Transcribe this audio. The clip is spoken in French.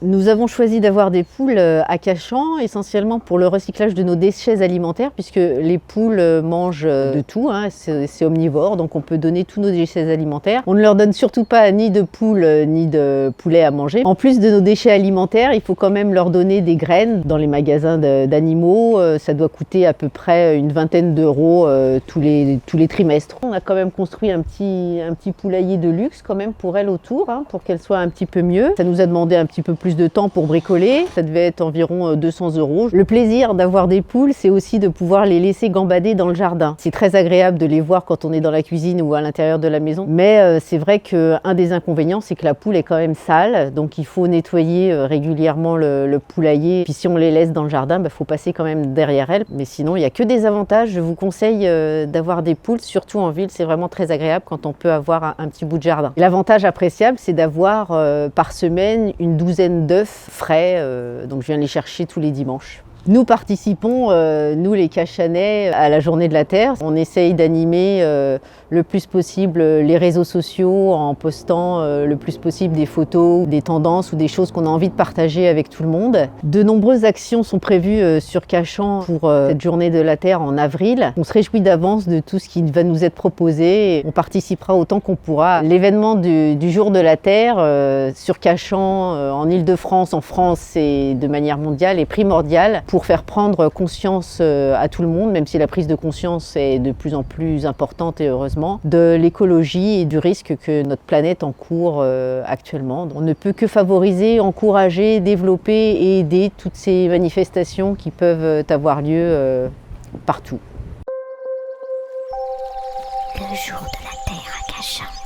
Nous avons choisi d'avoir des poules à Cachan, essentiellement pour le recyclage de nos déchets alimentaires, puisque les poules mangent de tout, hein, c'est omnivore, donc on peut donner tous nos déchets alimentaires. On ne leur donne surtout pas ni de poules ni de poulet à manger. En plus de nos déchets alimentaires, il faut quand même leur donner des graines dans les magasins d'animaux. Ça doit coûter à peu près une vingtaine d'euros tous les trimestres. On a quand même construit un petit poulailler de luxe quand même pour elle autour, hein, pour qu'elle soit un petit peu mieux. Ça nous a demandé un petit peu plus de temps pour bricoler, ça devait être environ 200 euros. Le plaisir d'avoir des poules, c'est aussi de pouvoir les laisser gambader dans le jardin. C'est très agréable de les voir quand on est dans la cuisine ou à l'intérieur de la maison, mais c'est vrai qu'un des inconvénients, c'est que la poule est quand même sale, donc il faut nettoyer régulièrement le poulailler. Puis si on les laisse dans le jardin, faut passer quand même derrière elles. Mais sinon, il n'y a que des avantages. Je vous conseille d'avoir des poules, surtout en ville, c'est vraiment très agréable quand on peut avoir un petit bout de jardin. L'avantage appréciable, c'est d'avoir par semaine une douzaine d'œufs frais, donc je viens les chercher tous les dimanches. Nous participons, nous les Cachanais, à la Journée de la Terre. On essaye d'animer le plus possible les réseaux sociaux en postant le plus possible des photos, des tendances ou des choses qu'on a envie de partager avec tout le monde. De nombreuses actions sont prévues sur Cachan pour cette Journée de la Terre en avril. On se réjouit d'avance de tout ce qui va nous être proposé. On participera autant qu'on pourra. L'événement du Jour de la Terre sur Cachan, en Île-de-France, en France et de manière mondiale est primordial pour faire prendre conscience à tout le monde, même si la prise de conscience est de plus en plus importante et heureusement, de l'écologie et du risque que notre planète encourt actuellement. On ne peut que favoriser, encourager, développer et aider toutes ces manifestations qui peuvent avoir lieu partout. Le jour de la Terre à Cachan.